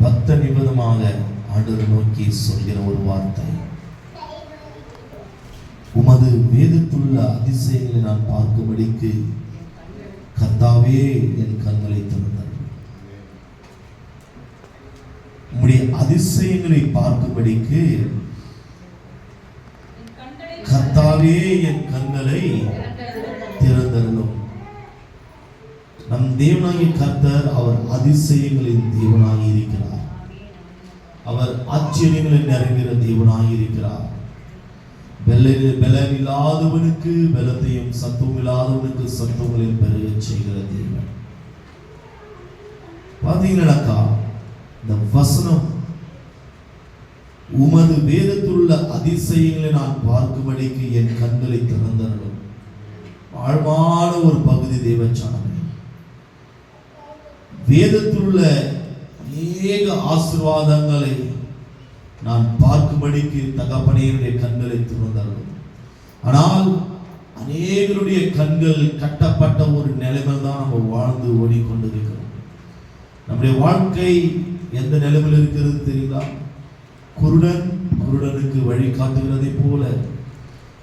பக்த நிமிதமாக ஆண்டவர் நோக்கி சொல்கிற ஒரு வார்த்தை, உமது வேதத்துள்ள அதிசயங்களை நான் பார்க்கும்படிக்கு கர்த்தாவே என் கண்களை திறந்தார். உம்முடைய அதிசயங்களை பார்க்கும்படிக்கு கர்த்தாவே என் கண்களை திறந்தருளும். நம் தேவனாகிய கர்த்தர் அவர் அதிசயங்களின் தேவனாகி இருக்கிறார். அவர் ஆச்சரியங்களில் நிறைகிற தேவனாகி இருக்கிறார். பலன் இல்லாதவனுக்கு பலத்தையும் சத்துவம் இல்லாதவனுக்கு சத்துவங்களையும் பெருக செய்கிற தேவன். பாத்தீங்கன்னாக்கா இந்த வசனம், உமது வேதத்துள்ள அதிசயங்களை நான் பார்க்கும்படிக்கு என் கண்களை திறந்தருளும். ஆழ்வான ஒரு பகுதி தேவச்சானமே. வேதத்துள்ள அநேக ஆசீர்வாதங்களை நான் பார்க்கும்படிக்கு தகப்பனையுடைய கண்களை திறந்தருளும். ஆனால் அநேகருடைய கண்கள் கட்டப்பட்ட ஒரு நிலைமையில் தான் நம்ம வாழ்ந்து ஓடிக்கொண்டிருக்கிறோம். நம்முடைய வாழ்க்கை எந்த நிலைமையில் இருக்கிறது தெரியுதா? குருடனுக்கு வழி காட்டுகிறதை போல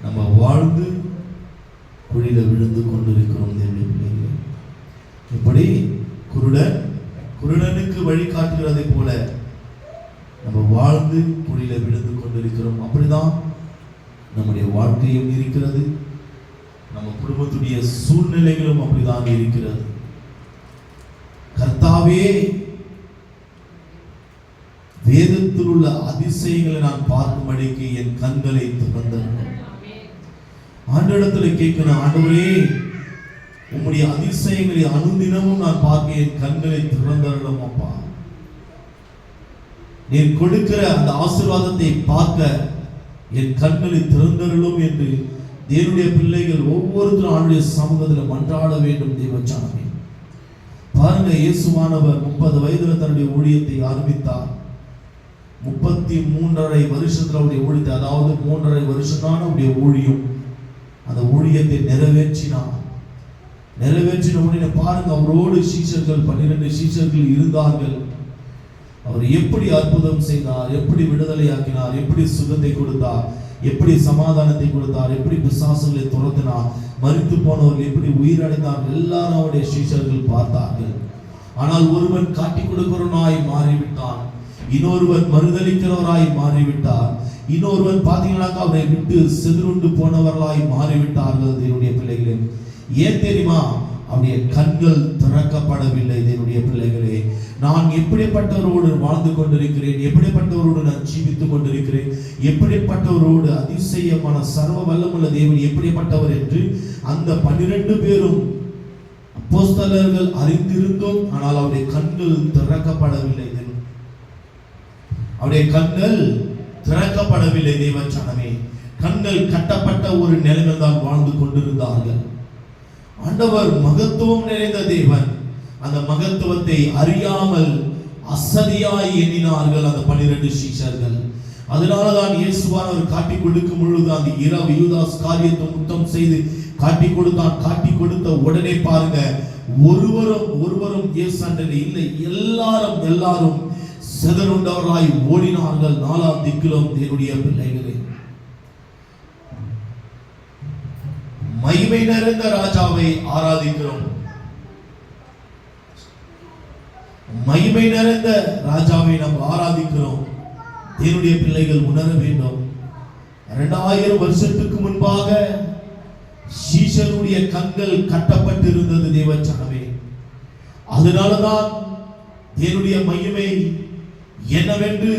நம்ம வாழ்ந்து குழியில விழுந்து கொண்டிருக்கிறோம். இப்படி குருடனுக்கு வழி காட்டுகிறதை போல நம்ம வாழ்ந்து குழியில விழுந்து கொண்டிருக்கிறோம். அப்படிதான் நம்முடைய வாழ்க்கையும் இருக்கிறது. நம்ம குடும்பத்துடைய சூழ்நிலைகளும் அப்படிதான் இருக்கிறது. கர்த்தாவே வேதத்தில் உள்ள அதிசயங்களை நான் பார்க்கும்படிக்கு என் கண்களை திறந்தருளும். ஆண்டவரிடத்தில் கேட்கணும், ஆண்டவரே உம்முடைய அதிசயங்களை அனுதினமும் நான் பார்க்க என் கண்களை திறந்தருளும். அப்பா, நீர் கொடுக்கிற அந்த ஆசீர்வாதத்தை பார்க்க என் கண்களை திறந்தருளும் என்று தேவனுடைய பிள்ளைகள் ஒவ்வொருத்தரும் ஆண்டுடைய சமூகத்தில் மன்றாட வேண்டும். தேவச்சானமே பாருங்க, இயேசுவானவர் 30 வயதுல தன்னுடைய ஊழியத்தை ஆரம்பித்தார். 33.5 வருஷத்துல அவருடைய ஊழியத்தை, அதாவது 3.5 வருஷம் தான் அவருடைய ஊழியம். அந்த ஊழியத்தை நிறைவேற்றினார். நிறைவேற்றின உடனே பாருங்க, அவரோடு சீஷர்கள் 12 சீஷர்கள் இருந்தார்கள். அவர் எப்படி அற்புதம் செய்தார், எப்படி விடுதலையாக்கினார், எப்படி சுகத்தை கொடுத்தார், எப்படி சமாதானத்தை கொடுத்தார், எப்படி பிசாசுகளை துரத்தினார், மரித்து போனவர்கள் எப்படி உயிரடைந்தார்கள், எல்லாரும் அவருடைய சீஷர்கள் பார்த்தார்கள். ஆனால் ஒருவன் காட்டிக் கொடுக்கிறவனாய் மாறிவிட்டான், இன்னொருவன் மறுதளிக்கிறவராய் மாறிவிட்டார், இன்னொருவன் பார்த்தீங்கன்னாக்கா அவரை விட்டு செதுருண்டு போனவர்களாய் மாறிவிட்டார்கள். என்னுடைய பிள்ளைகளே, ஏன் தெரியுமா? அவருடைய கண்கள் திறக்கப்படவில்லை. என்னுடைய பிள்ளைகளே, நான் எப்படிப்பட்டவரோடு வாழ்ந்து கொண்டிருக்கிறேன், எப்படிப்பட்டவரோடு நான் ஜீவித்துக் கொண்டிருக்கிறேன், எப்படிப்பட்டவரோடு அதிசயமான சர்வ வல்லமுள்ள தேவன் எப்படிப்பட்டவர் என்று அந்த 12 பேரும் அப்போஸ்தலர்கள் அறிந்திருந்தோம். ஆனால் அவருடைய கண்கள் திறக்கப்படவில்லை. அவருடைய கண்கள் திறக்கப்படவில்லை. தேவச்சனமே, கண்கள் கட்டப்பட்ட ஒரு நிலைமையில் தான் வாழ்ந்து கொண்டிருந்தார்கள். ஆண்டவர் மகத்துவம் நிறைந்த தேவன். அந்த மகத்துவத்தை அறியாமல் அசதியாய் எண்ணினார்கள் அந்த 12 சீஷர்கள். அதனாலதான் இயேசுவானவர் காட்டி கொடுக்கும் பொழுது அந்த இரவு யூதாஸ் காரியத்தை முத்தம் செய்து காட்டி கொடுத்தான். காட்டி கொடுத்த உடனே பாருங்க, ஒருவரும் இயேசு அண்டை இல்லை, எல்லாரும் சிதறுண்டவர்களாய் ஓடினார்கள். 4 திக்கிலும் என்னுடைய பிள்ளைகளே, மகிமை நிறைந்த ராஜாவை ஆராதிக்கிறோம். மகிமை நிறைந்த ராஜாவை நாம் ஆராதிக்கிறோம். என்னுடைய பிள்ளைகள் உணர வேண்டும், 2000 வருஷத்துக்கு முன்பாக சீஷருடைய கண்கள் கட்டப்பட்டிருந்தது. தேவச்சனமே, அதனாலதான் என்னுடைய மகிமை என்னவென்று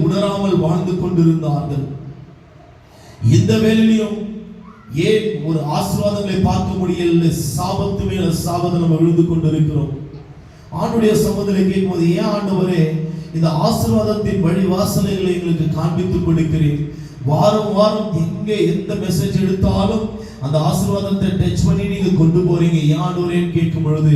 உணராமல் வாழ்ந்து கொண்டிருந்தார்கள். இந்த வேளையிலும் ஏன் ஒரு ஆசீர்வாதங்களை பார்க்க முடியல? சாபத்து மேல சாபத்தை நம்ம விழுந்து கொண்டிருக்கிறோம். ஆண்டுடைய சமூகத்தில் கேட்கும்போது, ஏன் ஆண்டவரே இந்த ஆசீர்வாதத்தின் வழி வாசனைகளை எங்களுக்கு காண்பித்துக் கொடுக்கிறேன்? வாரம் எங்க எந்த மெசேஜ் எடுத்தாலும் அந்த ஆசீர்வாதத்தை டச் பண்ணி நீங்க கொண்டு போறீங்க. ஏன் ஆண்டவரேன்னு கேட்கும் பொழுது,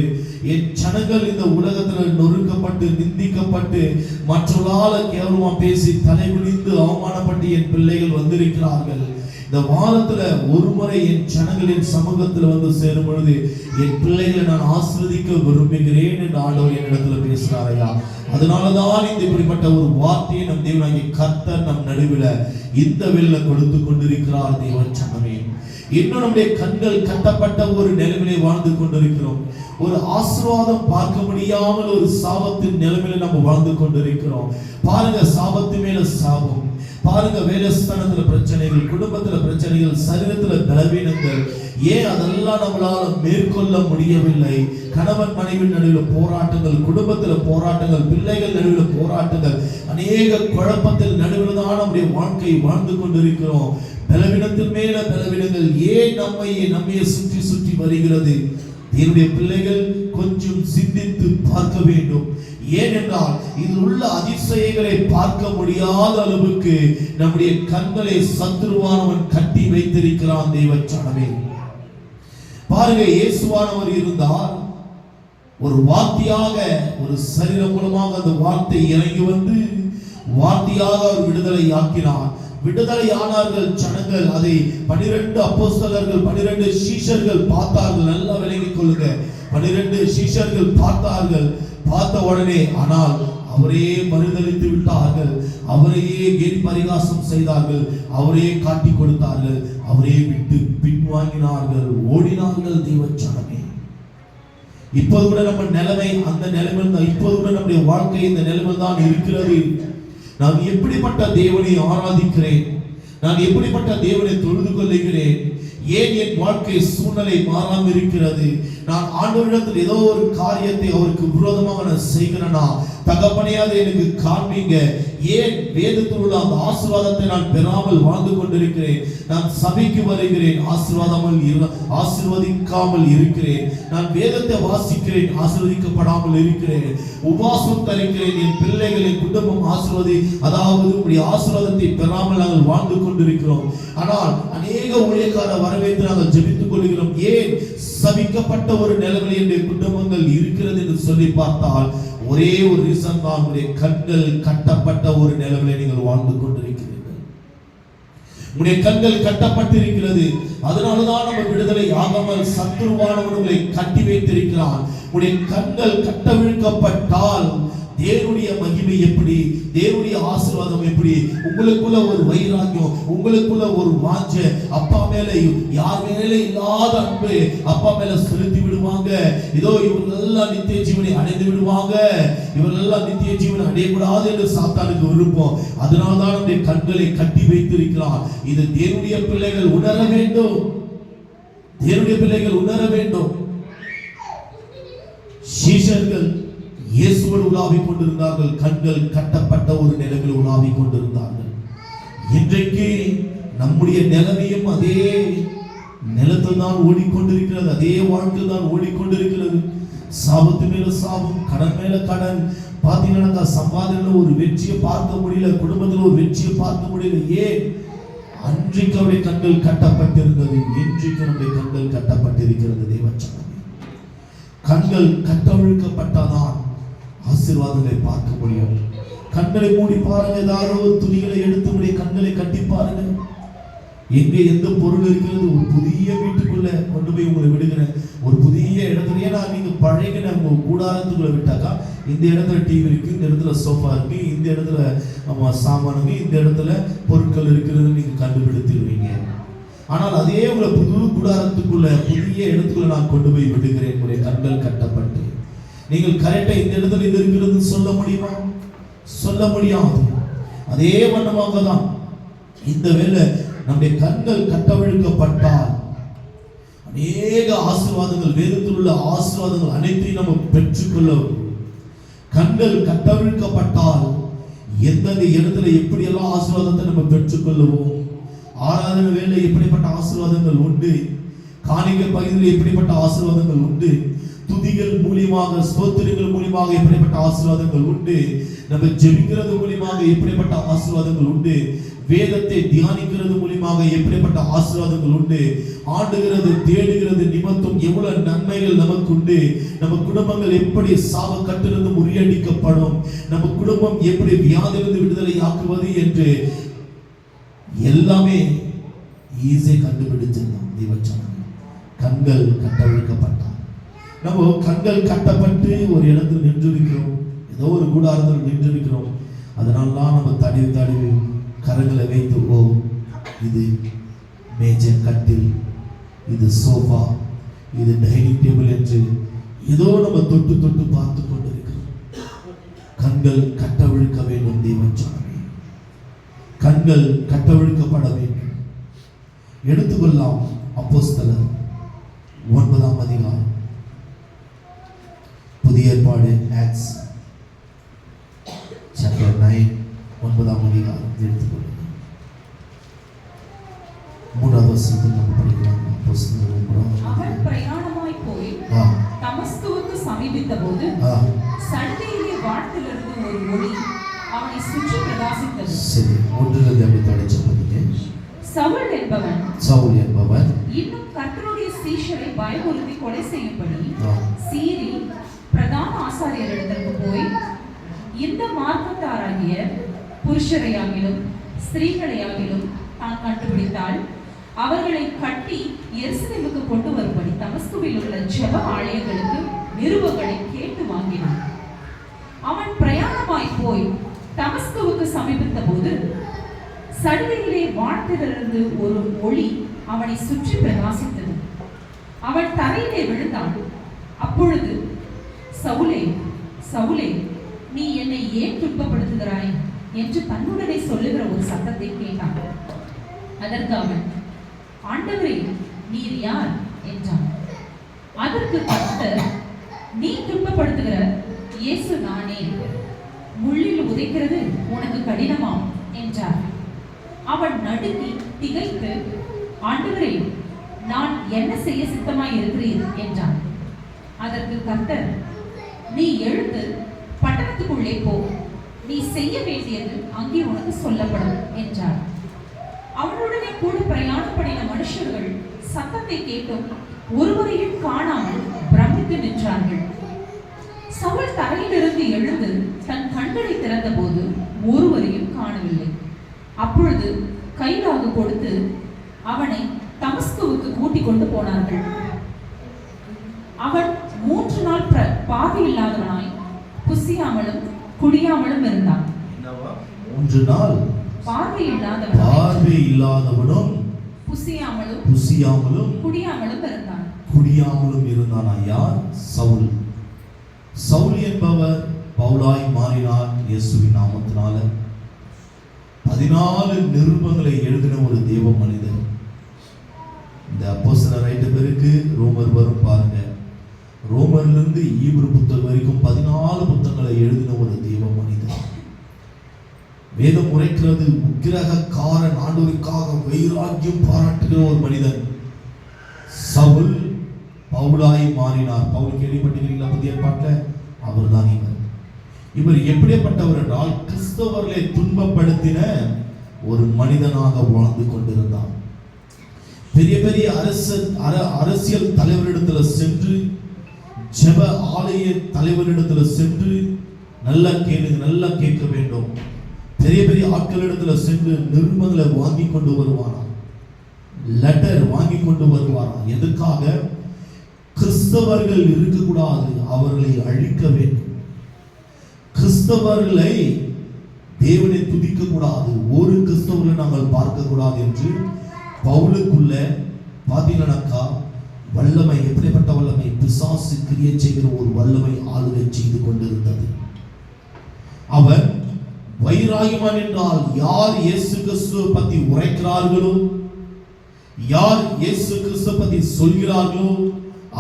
என் ஜனங்கள் இந்த உலகத்துல நொறுக்கப்பட்டு நிந்திக்கப்பட்டு மற்றவர்களால கேவலமா பேசி தலைகுனிந்து அவமானப்பட்டு என் பிள்ளைகள் வந்திருக்கிறார்கள். இந்த வாரத்துல ஒரு முறை என் ஜனங்களின் சமூகத்துல வந்து சேரும் பொழுது என் பிள்ளைகளை நான் ஆசீர்வதிக்க விரும்புகிறேன் என்று ஆண்டவர் என்னிடத்துல பேசுறாரையா. அதனாலதான் இந்த இப்படிப்பட்ட ஒரு வார்த்தையை நம் தேவனாகிய கர்த்தர் நம் நடுவில் இந்த வேளையில கொடுத்து கொண்டிருக்கிறார். தேவ ஜனமே, இன்னும் நம்முடைய கண்கள் கட்டப்பட்ட ஒரு நிலைமையிலே வாழ்ந்து கொண்டிருக்கிறோம். ஒரு ஆசீர்வாதம் பார்க்க முடியாமல் ஒரு சாபத்தின் நிலைமையில நம்ம வாழ்ந்து கொண்டிருக்கிறோம். பாருங்க, சாபத்து மேல சாபம். பாருங்க, வேலைஸ்தானத்துல பிரச்சனைகள், குடும்பத்துல பிரச்சனைகள், சரீரத்துல பலவீனங்கள். ஏன் அதெல்லாம் நம்மளால மேற்கொள்ள முடியவில்லை? கணவன் மனைவி நடுவில் போராட்டங்கள், குடும்பத்துல போராட்டங்கள், பிள்ளைகள் நடுவில் போராட்டங்கள், அநேக குழப்பத்தில் நடுவில் தான் நம்முடைய வாழ்க்கை வாழ்ந்து கொண்டிருக்கிறோம். பலவீனத்தின் மேல பலவீனங்கள் ஏன் நம்மையே சுற்றி சுற்றி வருகிறது? என்னுடைய பிள்ளைகள் கொஞ்சம் சிந்தித்து பார்க்க வேண்டும். ஏனென்றால் இதில் உள்ள அதிசயங்களை பார்க்க முடியாத அளவுக்கு நம்முடைய கண்களை சத்துருவானவன் கட்டி வைத்திருக்கிறான். தேவச்சனமே, பாருங்க, இயேசுவானவர் இருந்தார். ஒரு வார்த்தையாக, ஒரு சரீரம் மூலமாக அந்த வார்த்தை இறங்கி வந்து வார்த்தையாக அவர் விடுதலை ஆக்கினார். விடுதலை ஆனார்கள் ஜனங்கள். அதை 12 அப்போஸ்தலர்கள், 12 சீஷர்கள் பார்த்தார்கள். நல்லா விளங்கிக் கொள்ளுங்க, 12 சீஷர்கள் பார்த்தார்கள். பார்த்த உடனே ஆனால் அவரே மறுதலித்து விட்டார்கள். அவரையே கேலி பரிகாசம் செய்தார்கள். அவரே காட்டி கொடுத்தார்கள். அவரே விட்டு பின்வாங்கினார்கள், ஓடினார்கள். தேவச்சனமே, இப்போது கூட நம்ம நிலைமை அந்த நிலைமையில் தான். இப்போது கூட நம்முடைய வாழ்க்கை இந்த நிலைமையில் தான் இருக்கிறது. நான் எப்படிப்பட்ட தேவனை ஆராதிக்கிறேன்? நான் எப்படிப்பட்ட தேவனை தொழுது கொள்ளுகிறேன்? ஏன் என் வாழ்க்கை சூழ்நிலை மாறாமல் இருக்கிறது? நான் ஆண்டவரிடத்தில் ஏதோ ஒரு காரியத்தை அவருக்கு விரோதமாக நான் செய்கிறேனா? தகப்பனே, அதை எனக்கு காண்பீங்க. ஏன் வேதத்தில் உள்ள அந்த ஆசீர்வாதத்தை நான் பெறாமல் வாழ்ந்து கொண்டிருக்கிறேன்? நான் சபைக்கு வருகிறேன், ஆசீர்வதிக்காமல் இருக்கிறேன். நான் வேதத்தை வாசிக்கிறேன், ஆசீர்வதிக்கப்படாமல் இருக்கிறேன். உபவாசம் தரிக்கிறேன், என் பிள்ளைகள், என் குடும்பம் அதாவது உடைய ஆசீர்வாதத்தை பெறாமல் நாங்கள் வாழ்ந்து கொண்டிருக்கிறோம். ஆனால் அநேக ஊழியக்கார வரவேற்று நாங்கள் ஜெபித்துக் கொள்கிறோம். ஏன் சபிக்கப்பட்ட ஒரு நிலைமையில் என்னுடைய குடும்பங்கள் இருக்கிறது என்று சொல்லி பார்த்தால் ஒரே ஒரு ரீசன் தான், உங்களுடைய கண்கள் கட்டப்பட்ட ஒரு நிலைமையில நீங்கள் வாழ்ந்து கொண்டிருக்கிறீர்கள். உங்களுடைய கண்கள் கட்டப்பட்டிருக்கிறது. அதனாலதான் நம்ம விடுதலை ஆகாமல் சத்துருவானவன் உங்களை கட்டி வைத்திருக்கிறான். உங்களுடைய கண்கள் கட்டவிழ்க்கப்பட்டால் தேவனுடைய மகிமை எப்படி, தேவனுடைய ஆசீர்வாதம் எப்படி? உங்களுக்குள்ள ஒரு வைராக்கியம், உங்களுக்குள்ள ஒரு வாஞ்சை, அப்பா மேல யார் மேல இல்லாத அன்பு அப்பா மேல செலுத்தி விடுவாங்க. இதோ இவர்களெல்லாம் நித்திய ஜீவனை அடைந்து விடுவாங்க, இவர்களெல்லாம் நித்திய ஜீவனை அடையக்கூடாது என்று சாத்தானுக்கு விருப்பம். அதனால்தான் நம்முடைய கண்களை கட்டி வைத்திருக்கிறான். இது தேவனுடைய பிள்ளைகள் உணர வேண்டும். தேவனுடைய பிள்ளைகள் உணர வேண்டும். சீஷர்கள் இயேசுவோடு உலாவிக் கொண்டிருந்தார்கள். கண்கள் கட்டப்பட்ட ஒரு நிலையில் உலாவிக் கொண்டிருந்தார்கள். இன்றைக்கு நம்முடைய நிலைமையும் அதே நிலத்தில் தான் ஓடிக்கொண்டிருக்கிறது. அதே வாழ்க்கையில் தான் ஓடிக்கொண்டிருக்கிறது. சாபத்து மேல சாபம், கடன் மேல கடன். பார்த்தீங்கன்னா சம்பாதனையில் ஒரு வெற்றியை பார்க்க முடியல, குடும்பத்தில் ஒரு வெற்றியை பார்க்க முடியல. ஏன்? அன்றைக்கு அவருடைய கண்கள் கட்டப்பட்டிருந்தது, இன்றைக்கு நம்முடைய கண்கள் கட்டப்பட்டிருக்கிறது. தேவச்சனமே, கண்கள் கட்டவிழ்க்கப்பட்டாதான் ஆசீர்வாதங்களை பார்க்க முடியும். கண்களை மூடி பாருங்க, ஏதாவது ஒரு துணிகளை எடுத்து உடைய கண்களை கட்டி பாருங்க. எங்கே எந்த பொருள் இருக்கிறது? ஒரு புதிய வீட்டுக்குள்ள கொண்டு போய் உங்களை விடுகிறேன், ஒரு புதிய இடத்துல. ஏன்னா நீங்க பழைய உங்க கூடாரத்துக்குள்ள விட்டாக்கா இந்த இடத்துல டிவி இருக்கு, இந்த இடத்துல சோஃபா இருக்கு, இந்த இடத்துல சாமானுங்க, இந்த இடத்துல பொருட்கள் இருக்கிறது நீங்க கண்டுபிடித்துருவீங்க. ஆனால் அதே உங்களை புது கூடாரத்துக்குள்ள புதிய இடத்துக்குள்ள நான் கொண்டு போய் விடுகிறேன். உங்களுடைய கண்கள் கட்டப்பட்டு நீங்கள் கரெக்டா இந்த இடத்துல இது இருக்கிறது சொல்ல முடியுமா? சொல்ல முடியாது. அதே வண்ணமாக தான் இந்த வேளை நம்முடைய கண்கள் கட்டவிழ்க்கப்பட்டால் அநேக ஆசீர்வாதங்கள், வேதத்தில் உள்ள ஆசீர்வாதங்கள் அனைத்தையும் நம்ம பெற்றுக்கொள்ள. கண்கள் கட்டவிழ்க்கப்பட்டால் எந்தெந்த இடத்துல எப்படியெல்லாம் ஆசீர்வாதத்தை நம்ம பெற்றுக்கொள்ளுவோம். ஆராதனை வேலை எப்படிப்பட்ட ஆசீர்வாதங்கள் உண்டு, காணிக்கை பகுதியில் எப்படிப்பட்ட ஆசீர்வாதங்கள் உண்டு, துதிகள் மூலியமாக, ஸ்தோத்திரங்கள் மூலியமாக எப்படிப்பட்ட ஆசீர்வாதங்கள் உண்டு, நம்ம ஜெபிக்கிறது மூலியமாக எப்படிப்பட்ட ஆசீர்வாதங்கள் உண்டு, வேதத்தை தியானிக்கிறது மூலியமாக எப்படிப்பட்ட ஆசீர்வாதங்கள் உண்டு, ஆண்டுகிறது தேடுகிறது நிமித்தம் எவ்வளவு நன்மைகள் நமக்கு உண்டு, நம்ம குடும்பங்கள் எப்படி சாபக்கட்டிலிருந்து முறியடிக்கப்படும், நம்ம குடும்பம் எப்படி வியாதியிலிருந்து விடுதலை ஆக்குவது என்று எல்லாமே ஈஸியாக கண்டுபிடிச்சிடலாம். தேவச்சனம் கண்கள் கட்டவிழ்க்கப்பட்டார். நம்ம கண்கள் கட்டப்பட்டு ஒரு இடத்துல நின்றிருக்கிறோம், ஏதோ ஒரு கூடாரத்தில் நின்றிருக்கிறோம். அதனாலலாம் நம்ம தடவி கரங்களை வைத்து, ஓ இது மேஜர், கட்டில், இது சோஃபா, இது டைனிங் டேபிள் என்று ஏதோ நம்ம தொட்டு பார்த்து கொண்டிருக்கிறோம். கண்கள் கட்டவிழ்க்க வேண்டும். தேவச்சனமே கண்கள் கட்டவிழ்க்கப்பட வேண்டும். எடுத்துக்கொள்ளலாம் அப்போஸ்தலர் 9ஆம் அதிகாரம், புதிய ஏற்பாடு, ஆக்ட்ஸ் சாப்டர் 9, 9ஆம் அதிகாரம் எடுத்துக்கொள்ளுங்கள். 3வது வசனத்தில் நம்ம படிக்கலாம். அப்போஸ்தலர் 9. அவன் பிரயாணமாய் போய் தமஸ்குவுக்கு சமீபித்தபோது சடுதியிலே வானத்திலிருந்து ஒரு ஒளி அவனை சுற்றி பிரகாசித்தது. சரி, ஒன்றிலிருந்து அப்படி படிச்ச பார்த்தீங்க. சவுல் என்பவன் இன்னும் கர்த்தருடைய சீஷரை பயமுறுத்தி கொலை செய்யும்படி சீறி பிரதான ஆசாரியரிடத்திற்கு போய், இந்த மார்க்கத்தாராகிய புருஷரையாகிலும் ஸ்திரீகளையாகிலும் தான் கண்டுபிடித்தால் அவர்களை கட்டி எருசலேமுக்கு கொண்டு வரும்படி தமஸ்குவில் உள்ள ஜெப ஆலயங்களுக்கு நிருபங்களை கேட்டு வாங்கினான். அவன் பிரயாணமாய் போய் தமஸ்குவுக்கு சமீபித்த போது சடுதியிலே வானத்திலிருந்து ஒரு ஒளி அவனை சுற்றி பிரகாசித்தது. அவன் தரையிலே விழுந்தான். அப்பொழுது, சவுலே சவுலே, நீ என்னை ஏன் துன்பப்படுத்துகிறாய் என்று தன்னுடனே சொல்லுகிற ஒரு சத்தத்தை கேட்டான். அதற்கு அவன், ஆண்டவரே, நீர் யார் என்றான். அதற்கு கர்த்தர், நீ துன்பப்படுத்துகிற இயேசு நானே. முள்ளில் உதைக்கிறது உனக்கு கடினமாம் என்றார். அவன் நடுங்கி திகைத்து, ஆண்டவரே, நான் என்ன செய்ய சித்தமாய் இருக்கிறேன் என்றான். அதற்கு கர்த்தர், நீ எழுந்து பட்டணத்துக்குள்ளே போ, நீ செய்ய வேண்டியது அங்கே உனக்கு சொல்லப்படும் என்றார். அவனுடனே கூட பிரயாணம் பண்ணின மனுஷர்கள் சத்தத்தை கேட்டும் ஒருவரையும் காணாமல் பிரமித்து நின்றார்கள். சவுல் தரையிலிருந்து எழுந்து தன் கண்களை திறந்த போது ஒருவரையும் காணவில்லை. அப்பொழுது கைலாகு கொடுத்து அவனை தமஸ்குவுக்கு கூட்டிக் கொண்டு போனார்கள். அவன் 3 நாள் பார்வையில்லாதவனாய் புசியாமலும் குடியாமலும் இருந்தான். 3 நாள் பார்வையில்லாதவனும் புசியாமலும் குடியாமலும் இருந்தான். யார்? சவுல். சவுல் என்பவர் பவுலாய் மாறினார் இயேசுவின் நாமத்தினால. 14 நிருபங்களை எழுதின ஒரு தேவ மனிதர். இந்த அப்போஸ்தலர் 2 பேருக்கு ரோமர் வரும் பாருங்க. ரோமர்லிருந்து ஈப்ரு புத்தகம் வரைக்கும் 14 புத்தகங்களை எழுதின ஒரு தேவ மனிதர். வேதம் உரைக்கிறது, உக்கிரகக்காரன் ஆண்டவருக்காக வைராக்கியம் பாராட்டுகிற ஒரு மனிதன். சவுல் பவுலாய் மாறினார். பவுல் கேள்விப்பட்டிருக்கிறீங்களா? புதிய ஏற்பாட்டில் அவர் தான் இவர் எப்படிப்பட்டவர் என்றால், கிறிஸ்தவர்களை துன்பப்படுத்தின ஒரு மனிதனாக வாழ்ந்து கொண்டிருந்தார். பெரிய பெரிய அரசியல் தலைவரிடத்தில் சென்று, ஜெப ஆலய தலைவரிடத்தில் சென்று, நல்லா கேளுங்க, நல்லா கேட்க வேண்டும், பெரிய பெரிய ஆட்களிடத்தில் சென்று நிருபங்களை வாங்கி கொண்டு வருவாராம், லெட்டர் வாங்கி கொண்டு வருவாராம். எதுக்காக? கிறிஸ்தவர்கள் இருக்கக்கூடாது, அவர்களை அழிக்க வேண்டும். கிறிஸ்தவர்களை தேவனை துதிக்க கூடாது, ஒரு கிறிஸ்தவர்களை நாங்கள் பார்க்க கூடாது என்று பவுலுக்குள்ள பார்த்தீங்கன்னாக்கா வல்லமை, எப்படிப்பட்ட வல்லமை, பிசாசு கிரியை செய்கிற ஒரு வல்லமை ஆளுகை செய்து கொண்டிருந்தது. அவர் வைராகியமான் என்றால், யார் இயேசு கிறிஸ்துவை பற்றி உரைக்கிறார்களோ, யார் இயேசு கிறிஸ்துவை பற்றி சொல்கிறார்களோ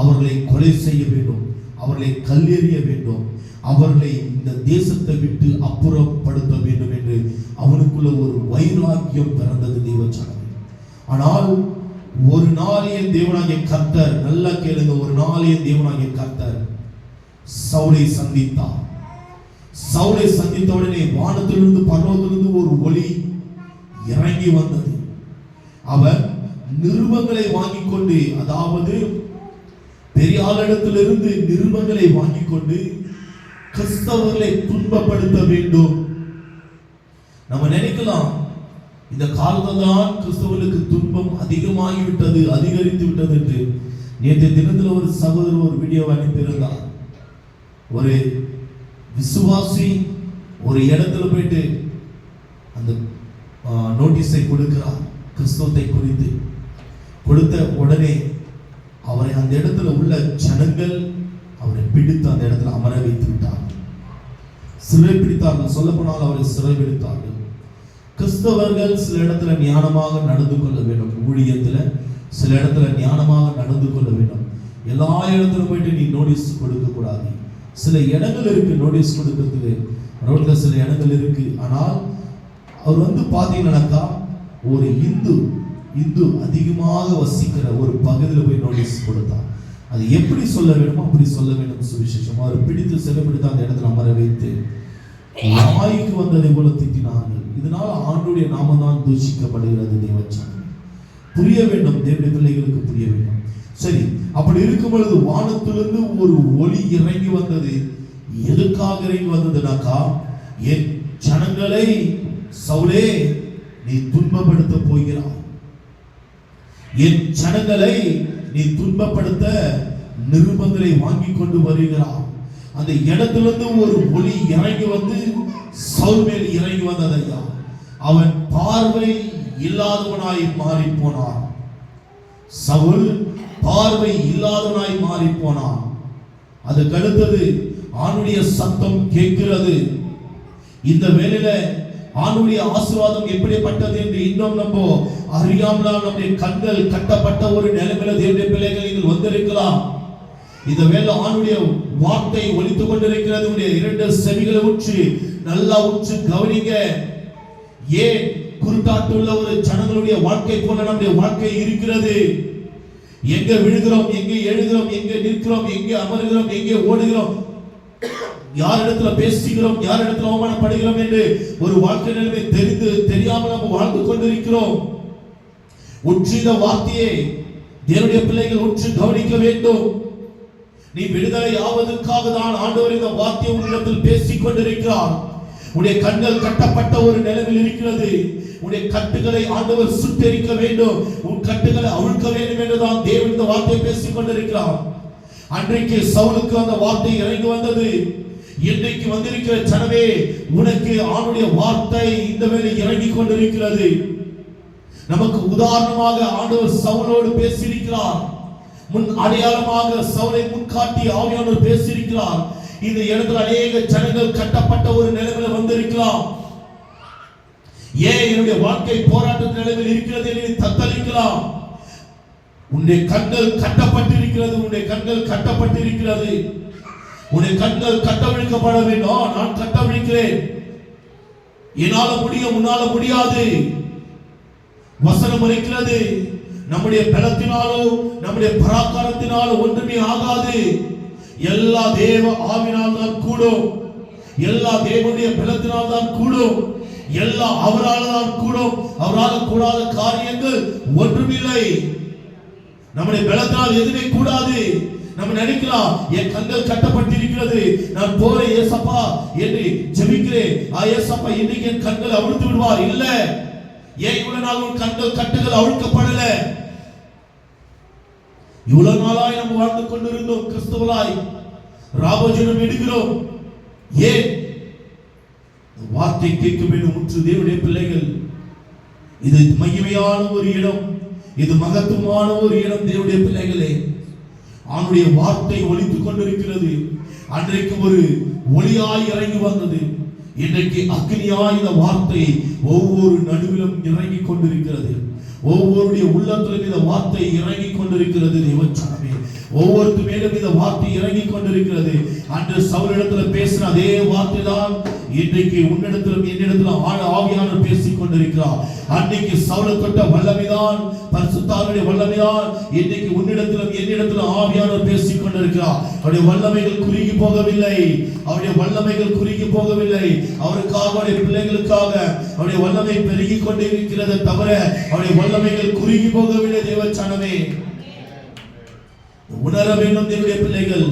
அவர்களை கொலை செய்ய வேண்டும், அவர்களை கல்லெறிய வேண்டும், அவர்களை இந்த தேசத்தை விட்டு அப்புறப்படுத்த வேண்டும் என்று அவனுக்குள்ள ஒரு வைராக்கியம் பிறந்தது தேவச்சனமே. ஆனால் ஒரு நாளைய தேவனாகிய கர்த்தர், நல்லா கேளுங்க, ஒரு நாளைய தேவனாகிய கர்த்தர் சவுலை சந்தித்தார். சவுலை சந்தித்த உடனே வானத்திலிருந்து பரலோகத்திலிருந்து ஒரு ஒளி இறங்கி வந்தது. அவர் நிருபங்களை வாங்கிக் கொண்டு, அதாவது பெரிய ஆளிடத்திலிருந்து நிருபங்களை வாங்கிக் கொண்டு கிறிஸ்தவர்களை துன்பப்படுத்த வேண்டும். நம்ம நினைக்கலாம், இந்த காலத்தில் தான் கிறிஸ்தவர்களுக்கு துன்பம் அதிகமாகிவிட்டது, அதிகரித்து விட்டது என்று நேற்றைய தினத்தில் ஒரு சகோதரர் ஒரு வீடியோ அனுப்பியிருந்தார். ஒரு விசுவாசி ஒரு இடத்துல போயிட்டு அந்த நோட்டீஸை கொடுக்கிறார், கிறிஸ்தவத்தை குறித்து கொடுத்த உடனே அவரை அந்த இடத்துல உள்ள ஜனங்கள் அவரை பிடித்து அந்த இடத்துல அமர வைத்து விட்டார்கள், சிறை பிடித்தார்கள். சொல்ல போனால் அவரை சிறை பிடித்தார்கள். கிறிஸ்தவர்கள் சில இடத்துல ஞானமாக நடந்து கொள்ள வேண்டும், ஊழியத்துல சில இடத்துல ஞானமாக நடந்து கொள்ள வேண்டும். எல்லா இடத்துல போயிட்டு நீ நோட்டீஸ் கொடுக்க கூடாது. சில இடங்கள் இருக்கு நோட்டீஸ் கொடுக்கிறதுக்கு, ரோட்ல சில இடங்கள் இருக்கு. ஆனால் அவர் பாத்தீங்கன்னாக்கா ஒரு இந்து அதிகமாக வசிக்கிற ஒரு பகுதியில் போய் நோட்டீஸ் கொடுத்தார். அது எப்படி சொல்ல வேண்டுமோ அப்படி சொல்ல வேண்டும் சுவிசேஷம். அவர் பிடித்து சிறைப்பிடித்து அந்த இடத்துல அமர வைத்து வாய்க்கு வந்ததை போல திட்டினார்கள். இதனால ஆண்டுடைய நாமம் தான் தூஷிக்கப்படுகிறது. தேவச்சனம் புரிய வேண்டும், தேவனுடைய பிள்ளைகளுக்கு புரிய வேண்டும். சரி, அப்படி இருக்கும் பொழுது வானத்திலிருந்து ஒரு ஒளி இறங்கி வந்தது. எதுக்காக இறங்கி வந்ததுனாக்கா, என் ஜனங்களை சவுலே நீ துன்பப்படுத்த போகிறாய், என் ஜனங்களை நீ துன்பப்படுத்த நிருபங்களை வாங்கி கொண்டு வருகிறார். அந்த இடத்திலிருந்து ஒரு ஒளி இறங்கி வந்து சவுல் மேல் இறங்கி வந்ததையா, அவன் பார்வை இல்லாதவனாய் மாறி போனான். சவுல் பார்வை இல்லாதவனாய் மாறி போனான். அதுக்கு அடுத்தது ஆணுடைய சத்தம் கேட்கிறது. இந்த வேளையில ஆணுடைய ஆசீர்வாதம் எப்படிப்பட்டது என்று இன்னும் நம்ம அறியாமல் நம்முடைய கண்கள் கட்டப்பட்ட ஒரு நிலைமையில தேவனுடைய பிள்ளைகள் நீங்கள் வந்திருக்கலாம். இந்த வேளை ஆணுடைய வார்த்தை ஒலித்துக் கொண்டிருக்கிறது. உடைய இரண்டு செவிகளை உற்று நல்லா உற்று கவனிங்க. ஏன் குருட்டாட்டுள்ள ஒரு ஜனங்களுடைய வாழ்க்கை போல நம்முடைய வாழ்க்கை இருக்கிறது. எங்க விழுகிறோம், எங்கே எழுகிறோம், எங்கே நிற்கிறோம், எங்கே அமர்கிறோம், எங்கே ஓடுகிறோம், யார் இடத்துல பேசுகிறோம், யார் இடத்துல அவமானப்படுகிறோம் என்று ஒரு வாழ்க்கை நிலைமை தெரியாமல் நம்ம வாழ்ந்து கொண்டிருக்கிறோம். உற்று இந்த வார்த்தையை தேவனுடைய பிள்ளைகள் உற்று கவனிக்க வேண்டும். நீ விடுதலை ஆவதற்காக தான் ஆண்டவர் இந்த வார்த்தையை உன்னிடத்தில் பேசிக் கொண்டிருக்கிறார். உன்னுடைய கண்கள் கட்டப்பட்ட ஒரு நிலையில் இருக்கிறது. உன்னுடைய கட்டுகளை ஆண்டவர் சுட்டெரிக்க வேண்டும், உன் கட்டுகளை அவிழ்க்க வேண்டும் என்றுதான் தேவன் இந்த வார்த்தையை பேசிக் கொண்டிருக்கிறார். அன்றைக்கு சவுலுக்கு அந்த வார்த்தை இறங்கி வந்தது. இன்றைக்கு வந்திருக்கிற ஜனமே, உனக்கு ஆண்டுடைய வார்த்தை இந்த வேளை இறங்கி கொண்டிருக்கிறது. நமக்கு உதாரணமாக ஆண்டவர் சவுலோடு பேசியிருக்கிறார். முன் அடையாளமாக சவுலை முன்காட்டி ஆவியானவர் பேசியிருக்கிறார். இந்த இடத்துல அநேக ஜனங்கள் கட்டப்பட்ட ஒரு நிலைமையில் வந்திருக்கலாம். ஏன் என்னுடைய வாழ்க்கை போராட்ட நிலைமையில் இருக்கிறது என்று தத்தளிக்கலாம். உன்னுடைய கண்கள் கட்டப்பட்டிருக்கிறது, உன்னுடைய கண்கள் கட்டப்பட்டிருக்கிறது. உன்னுடைய கண்கள் கட்டவிழ்க்கப்பட வேண்டும். நான் கட்டவிழ்க்கிறேன். என்னால முடியும், உன்னால முடியாது. வசனம் இருக்கிறது, நம்முடைய பலத்தினாலோ நம்முடைய பராக்கிரமத்தினாலோ ஒன்றுமே ஆகாது. எல்லா தேவ ஆவினால் தான் கூடும், எல்லா தேவனுடைய பலத்தினால் தான் கூடும், எல்லா அவரால் தான் கூடும். அவரால் கூடாத காரியங்கள் ஒன்றுமில்லை. நம்முடைய பலத்தினால் எதுவுமே கூடாது. நம்ம நினைக்கலாம், என் கண்கள் கட்டப்பட்டிருக்கிறது, நான் போறேன் ஏசப்பா என்று ஜெபிக்கிறேன், ஏசப்பா இன்னைக்கு என் கண்கள் அவிழ்த்து விடுவார். இல்ல, ஏன் இவ்வளவு நாள் உன் கண்கள் கட்டுகள் அவிழ்க்கப்படல? இவ்வளவு நாளாய் நம்ம வாழ்ந்து கொண்டிருந்தோம், கிறிஸ்தவர்களாய் ராபோஜனம் எடுக்கிறோம். ஏன்? வார்த்தை கேட்க வேண்டும். முற்று தேவனுடைய பிள்ளைகள், இது மகிமையான ஒரு இடம், இது மகத்துவமான ஒரு இடம். தேவனுடைய பிள்ளைகளே, அவனுடைய வார்த்தை ஒலித்துக் கொண்டிருக்கிறது. அன்றைக்கு ஒரு ஒளியாய் இறங்கி வந்தது, இன்றைக்கு அக்னியாய் இந்த வார்த்தை ஒவ்வொரு நடுவிலும் இறங்கி கொண்டிருக்கிறது. ஒவ்வொருடைய உள்ளத்திலும் இந்த வார்த்தை இறங்கி கொண்டிருக்கிறது. தேவச்சனமே, ஒவ்வொருக்கு மேலும் இந்த வார்த்தை இறங்கி கொண்டிருக்கிறது. அன்று சவுலிடத்தில் பேசின அதே வார்த்தை தான் இன்றைக்கு உன்னிடத்திலும் என்னிடத்திலும் ஆவியானவர் பேசிக் கொண்டிருக்கிறார். அன்றைக்கு சவுலை தொட்ட வல்லமைதான், பரிசுத்தாவினுடைய வல்லமைதான் இன்றைக்கு உன்னிடத்திலும் என்னிடத்திலும் ஆவியானவர் பேசிக் கொண்டிருக்கிறார். அவருடைய வல்லமைகள் குறுகி போகவில்லை, அவருடைய வல்லமைகள் குறுகி போகவில்லை. அவருக்காக, அவருடைய பிள்ளைகளுக்காக அவருடைய வல்லமை பெருகி கொண்டிருக்கிறது தவிர அவருடைய வல்லமைகள் குறுகி போகவில்லை. தேவச்சனமே, உணர வேண்டும் தேவனுடைய பிள்ளைகள்.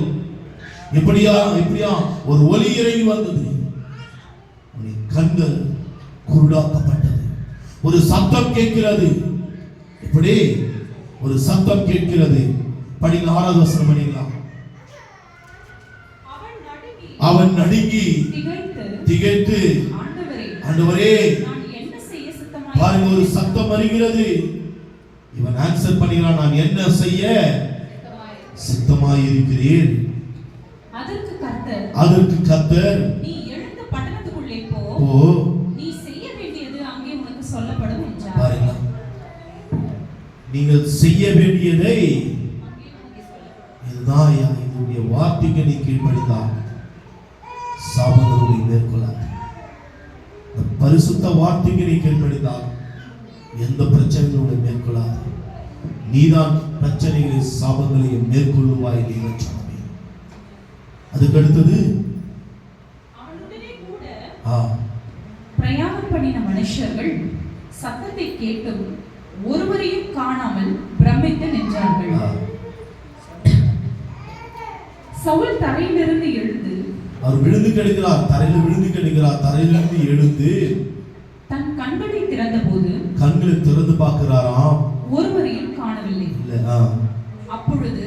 எப்படியா ஒரு ஒளி இறங்கி வந்தது, கண்கள் குருடாக்கப்பட்டது. ஒரு சத்தம் கேட்கிறது. இப்படி ஒரு சத்தம் கேட்கிறது. படிங்க 6வது வசனம் படிங்களா. அவன் நடுங்கி திகைத்து ஆண்டவரே பாருங்க, ஒரு சத்தம் வருகிறது. இவன் ஆன்சர் பண்ணுகிறான், நான் என்ன செய்ய சித்தமாய் இருக்கிறேன். அதற்கு கர்த்தர் நீ எழுந்து பட்டணத்துக்குள்ளே போ, நீ செய்ய வேண்டியது அங்கே உனக்கு சொல்லப்படும் என்றார். பாருங்க, நீங்கள் செய்ய வேண்டியதை இதுதான். இதனுடைய வார்த்தைக்கு நீ கீழ்ப்படிந்தால் சாபங்களை மேற்கொள்ளாது. பரிசுத்த வார்த்தைக்கு நீ கீழ்ப்படிந்தால் எந்த பிரச்சனைகளுடைய மேற்கொள்ளாது. நீதான் பிரச்சனைகளை சாபங்களையும் மேற்கொள்ளுவாய். அதுக்கு அடுத்தது பிரயாணம் பண்ணின மனுஷர்கள் சத்தத்தை கேட்டும் ஒருவரையும் காணாமல் பிரமித்து நின்றார்கள். சவுல் தரையிலிருந்து எழுந்து, அவர் விழுந்து கிடக்கிறார், தரையில் விழுந்து கிடக்கிறார். தரையிலிருந்து எழுந்து தன் கண்களை திறந்தபோது கண்களை திறந்து பார்க்கிறாராம், ஒருவரையும் காணவில்லை. அப்பொழுது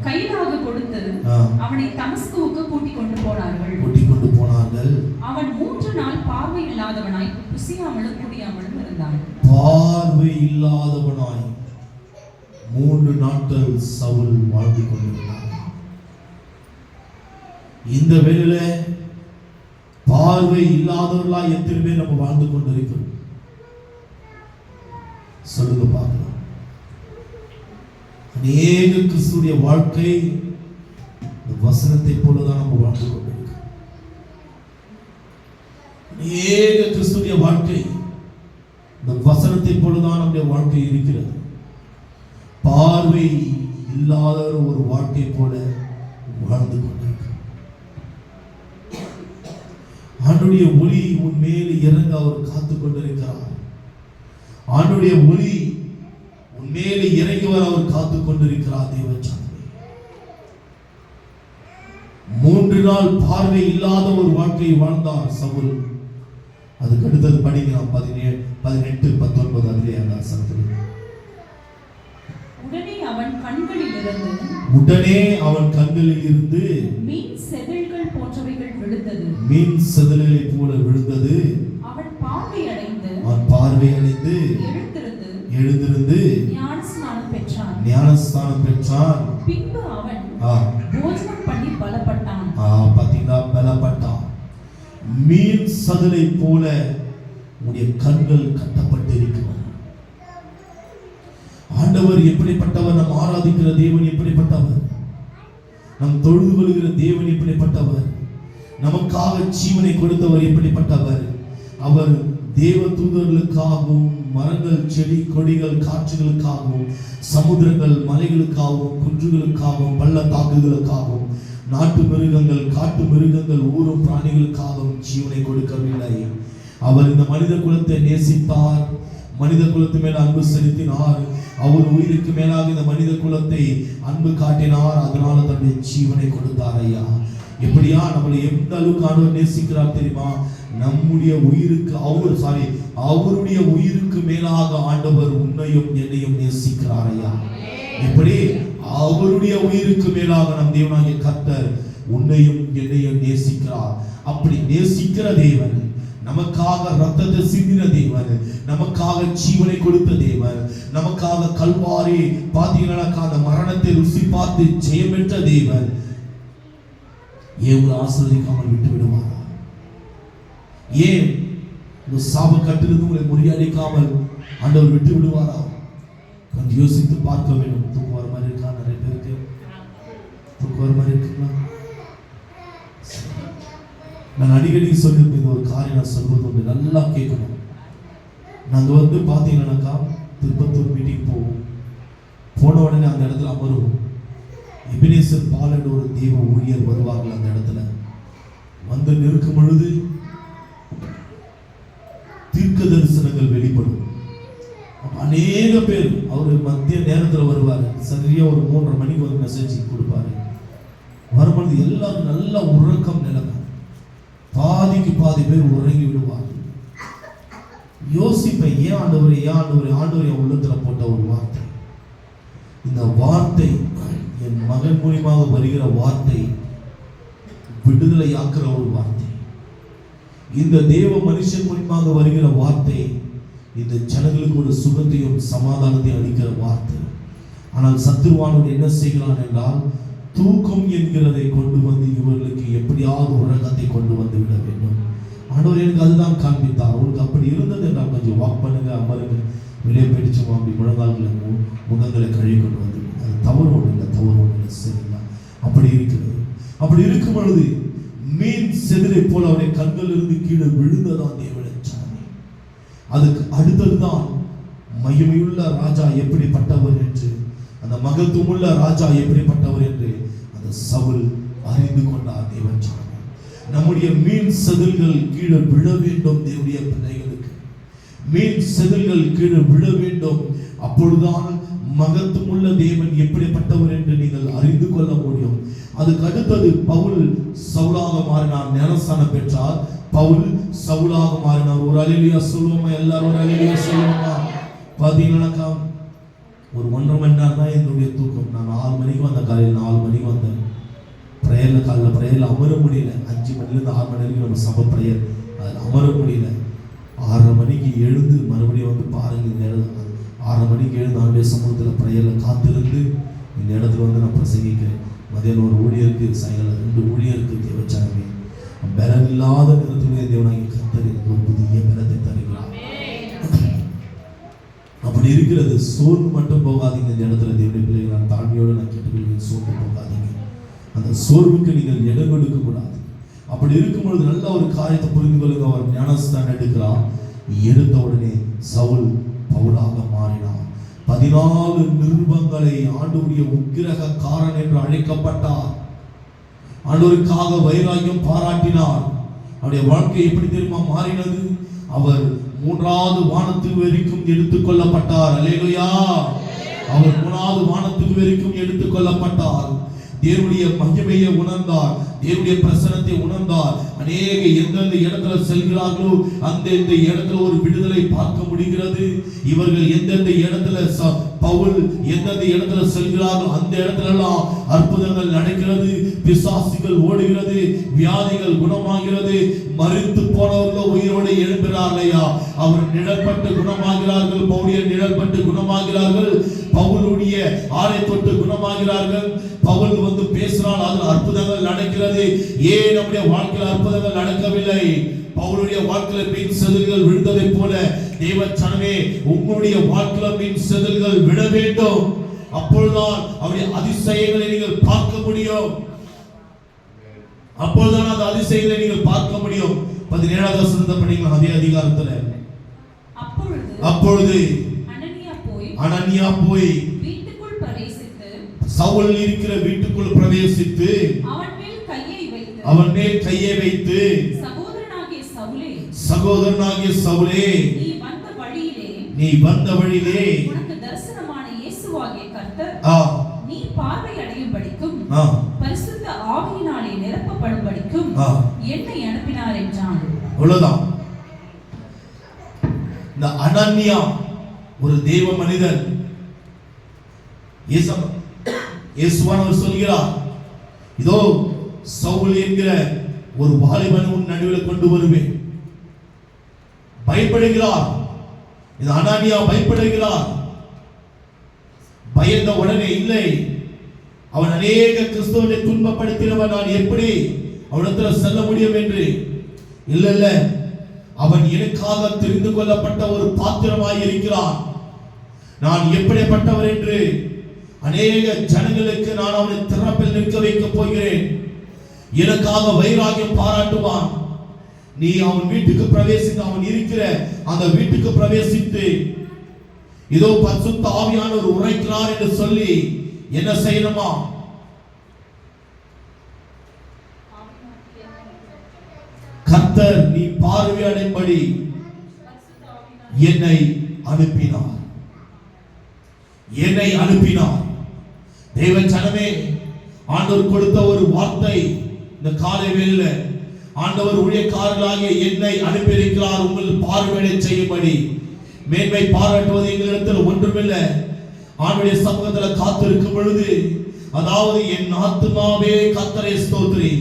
கையிலாக கொடுத்து அவனை தமஸ்குவுக்கு கூட்டிக் கொண்டு போனார்கள். அவன் 3 நாள் பார்வை இல்லாதவனாய் புசியாமலும் குடியாமலும் இருந்தான். பார்வை இல்லாதவனாய் 3 நாட்கள் சவுல் வாழ்ந்து கொண்டிருந்தார். இந்த வேளையில பார்வை இல்லாதவர்களா எத்தனை பேர் நம்ம வாழ்ந்து கொண்டிருக்கிறோம்? சொல்லுங்க பார்க்கலாம். அநேக கிறிஸ்துடைய வாழ்க்கை வசனத்தை போலதான் நம்ம வாழ்ந்து கொண்டிருக்கிறோம். அநேக கிறிஸ்துடைய வாழ்க்கை இந்த வசனத்தை போலதான் நம்முடைய வாழ்க்கை இருக்கிறது. பார்வை இல்லாத ஒரு வாழ்க்கை போல வாழ்ந்து கொண்டிருக்கிறோம். ஆண்டுடைய ஒளி உன் மேல் இறங்க அவர் காத்துக் கொண்டிருக்கிறார். ஆண்டுடைய ஒளி உன் மேல் இறங்குவர் அவர் காத்துக் கொண்டிருக்கிறார். தேவச்சனமே, 3 நாள் பார்வை இல்லாத ஒரு வாழ்க்கையை வாழ்ந்தார் சவுல். அதுக்கு அடுத்தது படிக்கலாம் 17, 18, 19 அதிலே அந்த வசனத்தில். உடனே அவன் கண்களில் இருந்து மீன் செதில்கள் போன்றவைகள் விழுந்தது. மீன் செதில்களை போல விழுந்தது. அவன் பார்வை அடைந்து எழுந்திருந்து ஞானஸ்நானம் பெற்றான். பின்பு அவன் போஜனம் பண்ணி பலப்பட்டான். பாத்தீங்களா, பலப்பட்டான். மீன் சதிலை போல உடைய கண்கள் கட்டப்பட்டிருக்கிறது. ஆண்டவர் எப்படிப்பட்டவர்? நம் ஆராதிக்கிற தேவன் எப்படிப்பட்டவர்? நம் தொழுது கொள்கிற தேவன் எப்படிப்பட்டவர்? நமக்காக ஜீவனை கொடுத்தவர் எப்படிப்பட்டவர்? அவர் தேவ தூதர்களுக்காகவும், மரங்கள், செடி, கொடிகள், காற்றுகளுக்காகவும், சமுத்திரங்கள், மலைகளுக்காகவும், குன்றுகளுக்காகவும், பள்ளத்தாக்குகளுக்காகவும், நாட்டு மிருகங்கள், காட்டு மிருகங்கள், ஊரும் பிராணிகளுக்காகவும் ஜீவனை கொடுக்கவில்லை. அவர் இந்த மனித குலத்தை நேசித்தார். மனித குலத்து மேல் அன்பு செலுத்தினார். அவர் உயிருக்கு மேலாக இந்த மனித குலத்தை அன்பு காட்டினார். அதனால தன்னுடைய ஜீவனை கொடுத்தார். ஐயா, எப்படியா நம்மளை எந்த அளவுக்கு ஆண்டவர் நேசிக்கிறார் தெரியுமா? நம்முடைய உயிருக்கு அவருடைய உயிருக்கு மேலாக ஆண்டவர் உன்னையும் என்னையும் நேசிக்கிறார். ஐயா, எப்படி அவருடைய உயிருக்கு மேலாக நம் தேவனாகிய கர்த்தர் உன்னையும் என்னையும் நேசிக்கிறார். அப்படி நேசிக்கிற தேவன், நமக்காக ரத்தத்தை சிந்தின தேவன், நமக்காக ஜீவனை கொடுத்த தேவன், நமக்காக கல்வாரி பாத்தீங்கன்னா அந்த மரணத்தை ருசி பார்த்து ஜெயம் பெற்ற தேவன் ஏன் உங்களை ஆசீர்வதிக்காமல் விட்டு விடுவாரா? ஏன் இந்த சாப கட்டிலிருந்து உங்களை முறியடிக்காமல் ஆண்டவர் விட்டு விடுவாரா? கொஞ்சம் யோசித்து பார்க்க வேண்டும். தூக்கம் வர மாதிரி இருக்கா? நிறைய பேருக்கு தூக்கம் வர மாதிரி இருக்குங்களா? நான் அடிக்கடி சொல்லியிருப்பேன் ஒரு காரியம். நான் சொல்வது ஒன்று நல்லா கேட்கணும். நாங்கள் பார்த்தீங்கன்னாக்கா திருப்பத்தூர் மீட்டிங் போவோம். போன உடனே அந்த இடத்துல அமருவோம். எபினேசர் பால் என்ற ஒரு தெய்வ ஊழியர் வருவார்கள். அந்த இடத்துல வந்து நிற்கும் பொழுது தீர்க்க தரிசனங்கள் வெளிப்படும். அநேக பேர் அவர் மத்திய நேரத்தில் வருவார். சரியா ஒரு 3:30 மணிக்கு ஒரு மெசேஜ் கொடுப்பாரு. வரும்பொழுது எல்லாரும் நல்ல உறக்கம் நிலவும். பாதிக்கு பாதி பேர் உறங்கி விடுவார்கள். யோசிப்பேன், ஏன் ஆண்டவரே என் உள்ளத்துல போட்ட ஒரு வார்த்தை. இந்த வார்த்தை என் மகன் மூலியமாக வருகிற வார்த்தை விடுதலை ஆக்குற ஒரு வார்த்தை. இந்த தேவ மனுஷன் மூலியமாக வருகிற வார்த்தை இந்த ஜனங்களுக்கு ஒரு சுகத்தையும் சமாதானத்தையும் அளிக்கிற வார்த்தை. ஆனால் சத்துருவானோடு என்ன செய்கிறான் என்றால், தூக்கம் என்கிறதை கொண்டு வந்து இவர்களுக்கு எப்படியாவது உலகத்தை கொண்டு வந்து விட வேண்டும். ஆண்டவர் எனக்கு அதுதான் காண்பித்தார். அவருக்கு அப்படி இருந்தது என்றால் கொஞ்சம் வாக் பண்ணுங்க, அமருங்க, வெளியே போயிடுச்சு அப்படி முழங்கால்களை முகங்களை கழுவி கொண்டு வந்து, அது தவறு ஒன்று இல்லை, சரிங்களா? அப்படி இருக்கிறது. அப்படி இருக்கும் பொழுது மீன் செதிரை போல அவருடைய கண்கள் இருந்து கீழே விழுந்ததான் தேவனுடைய சாமி. அதுக்கு அடுத்ததுதான் மகிமையுள்ள ராஜா எப்படிப்பட்டவர் என்று, அந்த மகத்துவமுள்ள ராஜா எப்படிப்பட்டவர் என்று அந்த சவுல் அறிந்து கொண்டார். தேவன் சாமி, நம்முடைய மீன் செதில்கள் கீழே விழ வேண்டும். தேவனுடைய பிள்ளைகளுக்கு மீன் செதில்கள் கீழே விழ வேண்டும். அப்பொழுதுதான் மகத்துவமுள்ள தேவன் எப்படிப்பட்டவர் என்று நீங்கள் அறிந்து கொள்ள முடியும். அதுக்கு அடுத்தது பவுல் சவுலாக மாறினார், ஞானஸ்நானம் பெற்றார். பவுல் சவுலாக மாறினார். ஒரு அல்லேலூயா சொல்லுவோமா? எல்லாரும் ஒரு அல்லேலூயா சொல்லுவோமா? பாத்தீங்கன்னாக்கா ஒரு 1.5 மணி நேரம் தான் என்னுடைய தூக்கம். நான் 4 மணிக்கு வந்த, காலையில் 4 மணிக்கு வந்தேன். காலையில் ப்ரேயரில் அமர முடியல. 5 மணிலேருந்து 6 மணி வரைக்கும் நம்ம சபை ப்ரேயர், அதில் அமர முடியல. 6:30 மணிக்கு எழுந்து மறுபடியும் வந்து பாருங்க, இந்த இடத்துல 6:30 மணிக்கு எழுந்து அவனுடைய சமூகத்தில் ப்ரேயரில் காத்திருந்து இந்த இடத்துல வந்து நான் பிரசங்கிக்கிறேன். மதியானம் ஒரு ஊழியருக்கு, சாயங்காலம் 2 ஊழியருக்கு தேவச்சாமி. பலம் இல்லாத நேரத்திலே தேவனாகிய கர்த்தர் எனக்கு ஒரு புதிய பலத்தை தருகிறார். அப்படி இருக்கிறது. சோர்ந்து மட்டும் போகாதீங்க. இந்த இடத்துல தேவனுடைய பிள்ளைகள், நான் தாழ்மையோடு நான் கேட்டுக்கொள்கிறேன், சோர்ந்து போகாதீங்க. அந்த சோர்வுக்கு நீங்கள் இடம் கொடுக்க கூடாது. அப்படி இருக்கும்பொழுது நல்ல ஒரு காரியத்தை புரிந்து கொள்ளுங்க. அவர் ஞானஸ்நானம் எடுக்கிறார். எடுத்த உடனே சவுல் பவுலாக மாறினார். 14 நிருபங்களை ஆண்டவருடைய உக்கிரகக்காரன் என்று அழைக்கப்பட்டார். ஆண்டவருக்காக வைராக்கியம் பாராட்டினார். அவருடைய வாழ்க்கை எப்படி தெரியுமா மாறினது? அவர் 3வது வானத்துக்கு வரைக்கும் எடுத்துக் கொள்ளப்பட்டார். அல்லேலூயா! அவர் 3வது வானத்துக்கு வரைக்கும் எடுத்துக் கொள்ளப்பட்டார். தேவனுடைய மகிமையை உணர்ந்தார், தேவனுடைய பிரசன்னத்தை உணர்ந்தார். அநேக எந்தெந்த இடத்துல செல்கிறார்களோ அந்த இடத்துல ஒரு விடுதலை பார்க்க முடிகிறது. இவர்கள் எந்தெந்த இடத்துல பவுல் எந்தெந்த இடத்துல செல்கிறார்களோ அந்த இடத்துல எல்லாம் அற்புதங்கள் நடக்கிறது, பிசாசுகள் ஓடுகிறது, வியாதிகள் குணமாகிறது, மரித்து போனவர்கள் உயிரோடு எழும்புகிறார்களையா. அவர் நிழல்பட்டு குணமாகிறார்கள், பவுலுடைய நிழல்பட்டு குணமாகிறார்கள், பவுலுடைய ஆடை தொட்டு குணமாகிறார்கள். பவுல் வந்து பேசுறால் அதில் அற்புதங்கள் நடக்கிறது. ஏன் நம்முடைய வாழ்க்கையில் அற்புதங்கள் நடக்கவில்லை? பவுலுடைய வாழ்க்கையில் மீன் செதில்கள் விழுந்ததை போல தேவ ஜனமே உங்களுடைய வாழ்க்கையில் மீன் செதில்கள் விழ வேண்டும். அப்பொழுதுதான் அவருடைய அதிசயங்களை நீங்கள் பார்க்க முடியும். அப்பொழுதுதான் அந்த அதிசயங்களை நீங்கள் பார்க்க முடியும். 17வது வசனத்தை படிக்கலாம் அதே அதிகாரத்துல. அப்பொழுது அனனியா போய் வீட்டுக்குள் பிரவேசித்து, சவுல் இருக்கிற வீட்டுக்குள் பிரவேசித்து அவன் மேல் கையை வைத்து சகோதரனாகிய சவுலே நீ வந்த வழியிலே உனக்கு தரிசனமான இயேசுவாகிய கர்த்தர் நீ பார்வை அடையும்படிக்கும் பரிசுத்த ஆவியினாலே நிரப்பப்படும்படிக்கும் என்னை அனுப்பினார் என்றான். அவ்வளவுதான். இந்த அனனியா ஒரு தேவ மனிதன். இயேசுவானவர் சொல்கிறார், இதோ சவுல் என்கிற ஒரு வாலிபன் உன் நடுவில் கொண்டு வருவேன். பயப்படுகிறார். இந்த அனனியா பயப்படுகிறார். பயந்த உடனே இல்லை, அவன் அநேக கிறிஸ்தவனை துன்பப்படுத்தினவன், நான் எப்படி அவனிடத்தில் செல்ல முடியும் என்று. இல்ல, அவன் எனக்காக தெரிந்து கொள்ளப்பட்ட ஒரு பாத்திரமாய் இருக்கிறான். நான் எப்படிப்பட்டவர் என்று அநேக ஜனங்களுக்கு நான் அவனை திறப்பில் நிற்க வைக்க போகிறேன். எனக்காக வைராக்கியம் பாராட்டுவான். நீ அவன் வீட்டுக்கு பிரவேசித்து, அவன் இருக்கிற அந்த வீட்டுக்கு பிரவேசித்து, இதோ பரிசுத்த ஆவியானவர் உரைக்கிறார் என்று சொல்லி என்ன செய்யணுமா? கர்த்தர் நீ பார்வையிடும்படி என்னை அனுப்பினார். தேவ ஜனமே, ஆண்டவர் கொடுத்த ஒரு வார்த்தை இந்த காலை வேளையில ஆண்டவர் ஊழியக்காரர்களாகிய என்னை அனுப்பியிருக்கிறார் உங்கள் பார்வையிட செய்யும்படி. மேன்மை பாராட்டுவது எங்களிடத்தில் ஒன்றுமில்லை. ஆண்டவருடைய சமூகத்தில் காத்திருக்கும் பொழுது, அதாவது என் ஆத்துமாவே கர்த்தரை ஸ்தோத்திரி,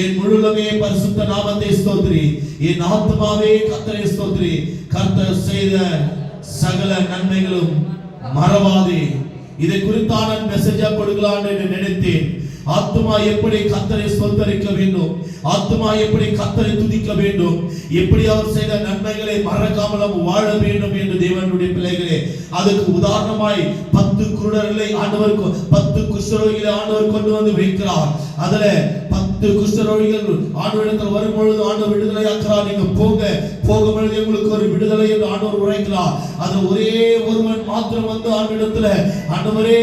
என் முழுமே பரிசுத்த நாமத்தை ஸ்தோத்திரி, என் ஆத்துமாவே கர்த்தரை ஸ்தோத்திரி, கர்த்தர் செய்த சகல நன்மைகளும் மறவாதே. இதை குறித்தான மெசேஜா கொடுக்கலாம் என்று நினைத்தேன். ஆத்துமா எப்படி கர்த்தரை ஸ்தோத்தரிக்க வேண்டும், ஆத்துமா எப்படி கர்த்தரை துதிக்க வேண்டும், எப்படி அவர் செய்த நன்மைகளை மறக்காமல் நாம் வாழ வேண்டும் என்று தேவனுடைய பிள்ளைகளே, அதுக்கு உதாரணமாய் 10 குருடர்களை ஆண்டவர் 10 குஷ்டரோகிகளை ஆண்டவர் கொண்டு வந்து வைக்கிறார். அதுல 10 குஷ்டரோகிகள் ஆண்டவரிடத்தில் வரும்பொழுது ஆண்டவர் விடுதலை ஆக்குறார். நீங்க போகும்பொழுது உங்களுக்கு ஒரு விடுதலை என்று ஆண்டவர் உரைக்கிறார். அது ஒரே ஒருவன் மாத்திரம் வந்து ஆண்டவரிடத்தில், ஆண்டவரே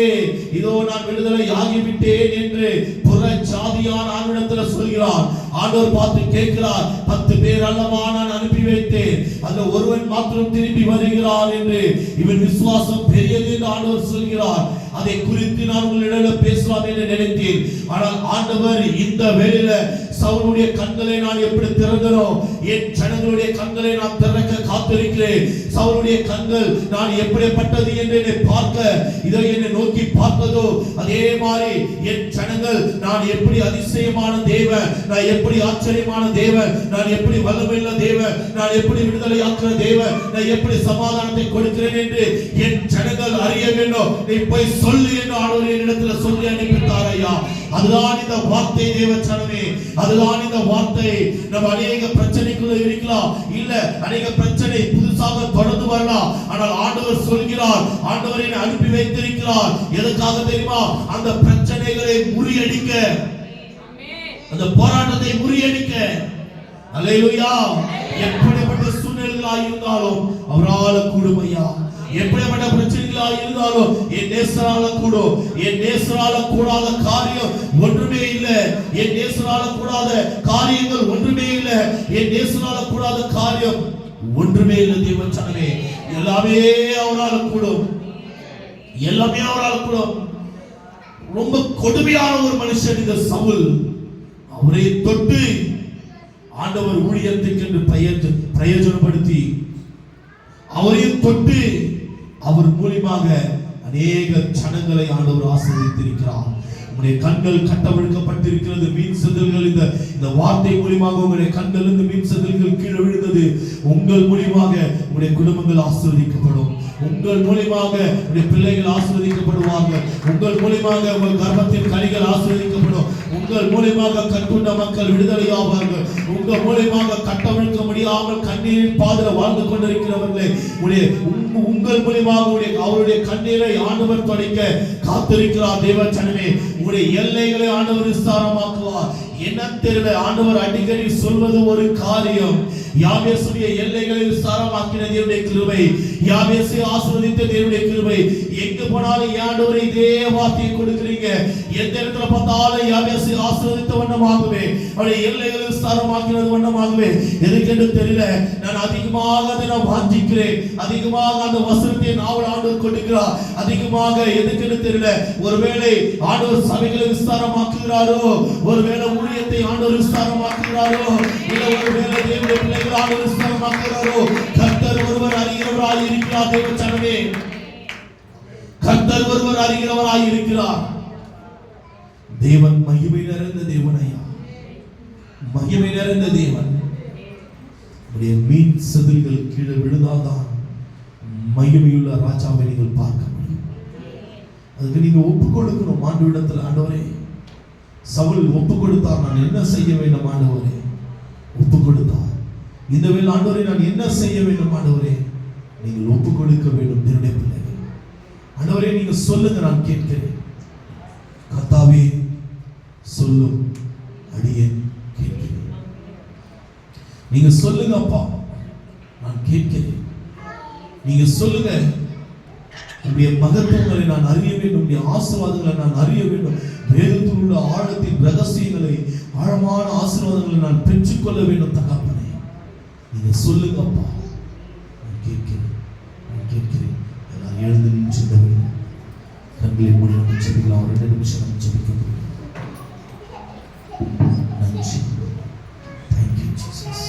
இதோ நான் விடுதலை ஆகிவிட்டேன் என்று புற ஜாதியான ஆண்டவரிடத்தில் சொல்கிறார். ஆண்டவர் பார்த்து கேட்கிறார், 10 பேர் அல்லவா நான் அனுப்பி வைத்தேன், அதுல ஒருவன் மாத்திரம் திரும்பி வருகிறார் என்று. இவன் விசுவாசம் பெரியது என்று ஆண்டவர் சொல்கிறார். அதை குறித்து நான் உங்களிடம் பேசலாம் என்று நினைத்தேன். ஆனால் ஆண்டவர் இந்த வேளையில சவுலுடைய கண்களை நான் எப்படி திறந்தனோ, என் ஜனங்களுடைய கண்களை நான் திறக்க காத்திருக்கிறேன். சவுலுடைய கண்கள் நான் எப்படிப்பட்டது என்று என்னை பார்க்க, இதை என்னை நோக்கி பார்த்ததோ, அதே மாதிரி என் ஜனங்கள் நான் எப்படி அதிசயமான தேவன், நான் எப்படி ஆச்சரியமான தேவன், நான் எப்படி வல்லமையுள்ள தேவன், நான் எப்படி விடுதலை ஆக்குற தேவன், நான் எப்படி சமாதானத்தை கொடுக்கிறேன் என்று என் ஜனங்கள் அறிய வேண்டும். நீ போய் சொல்லு என்று ஆண்டவர் என்னிடத்தில் சொல்லி அனுப்பித்தார் ஐயா. அதுதான் இந்த வார்த்தை தேவ ஜனமே, அதுதான் இந்த வார்த்தை. நம்ம அநேக பிரச்சனைக்குள்ள இருக்கலாம், இல்ல அநேக பிரச்சனை புதுசாக தொடர்ந்து வரலாம். ஆனால் ஆண்டவர் சொல்கிறார், ஆண்டவர் என்னை அனுப்பி வைத்திருக்கிறார். எதற்காக தெரியுமா? அந்த பிரச்சனைகளை முறியடிக்க, அந்த போராட்டத்தை முறியடிக்க. அல்லேலூயா. எப்படிப்பட்ட சூழ்நிலைகளாக இருந்தாலும் அவரால் கூடும் ஐயா. எப்படிப்பட்ட பிரச்சனைகளாக இருந்தாலும் என் நேசரால கூடும். என் நேசரால கூடாத காரியம் ஒன்றுமே இல்லை. என் நேசரால கூடாத காரியங்கள் ஒன்றுமே இல்லை. என் நேசரால கூடாத காரியம் ஒன்றுமே இல்லை. தேவ ஜனமே, எல்லாமே அவரால் கூடும், எல்லாமே அவரால் கூடும். ரொம்ப கொடுமையான ஒரு மனுஷன் இந்த சவுல். அவரை தொட்டு ஆண்டவர் ஊழியத்துக்கு என்று பிரயோஜனப்படுத்தி அவரையும் தொட்டு அவர் மூலமாக அநேக ஜனங்களை ஆண்டவர் ஆசீர்வதித்திருக்கிறார். உங்களுடைய கண்கள் கட்டவிழ்க்கப்பட்டிருக்கிறது. மீன் செதில்கள் இந்த வார்த்தை மூலமாக உங்களுடைய கண்கள் இருந்து மீன் செதில்கள் கீழே விழுந்தது. உங்கள் மூலமாக உங்களுடைய குடும்பங்கள் ஆசீர்வதிக்கப்படும். உங்கள் மூலமாக உங்களுடைய பிள்ளைகள் ஆசீர்வதிக்கப்படுவார்கள். உங்கள் மூலமாக உங்கள் கர்ப்பத்தின் கனிகள் ஆசீர்வதிக்கப்படும். உங்கள் மூலமாக கட்டுண்ட மக்கள் விடுதலை ஆவார்கள். உங்கள் மூலமாக கட்டவிழ்க்க முடியாமல் கண்ணீரின் பாதையில் வாழ்ந்து கொண்டிருக்கிறவர்களே, உங்கள் மூலமாக அவருடைய கண்ணீரை ஆண்டவர் துடைக்க காத்திருக்கிறார். தேவ ஜனமே, உங்களுடைய எல்லைகளை ஆண்டவர் விஸ்தாரமாக்குவார். என்ன தெரியல, ஆண்டவர் அடிக்கடி சொல்வது ஒரு காரியம். யாபேசுடைய எல்லைகளை விஸ்தாரமாக்கின தேவனுடைய கிருபை, யாபேசை ஆசீர்வதித்த தேவனுடைய கிருபை. எங்க போனாலும் ஆண்டவர் இதே வார்த்தையை கொடுக்கிறீங்க. எந்த இடத்துல பார்த்தாலும் யாபேசை ஆசீர்வதித்த வண்ணமாகவே, அவருடைய எல்லைகளை விஸ்தாரமாக்கினது வண்ணமாகவே. எதுக்கென்று தெரியல, நான் அதிகமாக அதை நான் வாஞ்சிக்கிறேன். அதிகமாக அந்த வசனத்தை நாவல் ஆண்டவர் கொடுக்கிறார். அதிகமாக எதுக்கென்று தெரியல, ஒருவேளை ஆண்டவர் சபைகளை விஸ்தாரமாக்குகிறாரோ, ஒருவேளை ஊழியத்தை ஆண்டவர் விஸ்தாரமாக்குகிறாரோ, இல்ல ஒருவேளை தேவனுடைய பிள்ளைகள் ஆண்டவர் விஸ்தாரமாக்குகிறாரோ, கர்த்தர் ஒருவர் அறிகிறவராய் இருக்கிறார். தேவ ஜனமே, கர்த்தர் ஒருவர் அறிகிறவராய் இருக்கிறார். தேவன் மகிமை நிறைந்த தேவன் ஐயா, மகிமை நிறைந்த தேவன். உடைய மீன் செதில்கள் கீழே விழுந்தால்தான் மகிமையுள்ள ராஜாவை நீங்கள் பார்க்க முடியும். அதுக்கு நீங்க ஒப்பு கொடுக்கணும் ஆண்டவரிடத்தில். ஆண்டவரே, சவுல் ஒப்பு கொடுத்தார், நான் என்ன செய்ய வேண்டும் ஆண்டவரே? ஒப்பு கொடுத்தார். இந்த வேளை ஆண்டவரே, நான் என்ன செய்ய வேண்டும் ஆண்டவரே? நீங்கள் ஒப்பு கொடுக்க வேண்டும். தேவனுடைய பிள்ளைகள், ஆண்டவரே நீங்க சொல்லுங்க, நான் கேட்கிறேன். கர்த்தாவே சொல்லும், அடியேன் கேட்கிறேன். நீங்க சொல்லுங்க அப்பா, நான் கேட்கிறேன். நீங்க சொல்லுங்க. உங்களுடைய மகத்துவங்களை நான் அறிய வேண்டும், உங்களுடைய ஆசீர்வாதங்களை நான் அறிய வேண்டும். வேதத்தில் உள்ள ஆழத்தின் ரகசியங்களை, ஆழமான ஆசீர்வாதங்களை நான் பெற்றுக்கொள்ள வேண்டும். தகப்பனே, நீங்க சொல்லுங்க அப்பா, நான் கேட்கிறேன், நான் கேட்கிறேன். எல்லாரும் எழுந்து நின்று கண்களை மூடி நம்ம ஜெபிக்கலாம். ஒரு 2 நிமிஷம் நம்ம ஜெபிக்க போகிறோம். நன்றி. தேங்க்யூ. Jesus.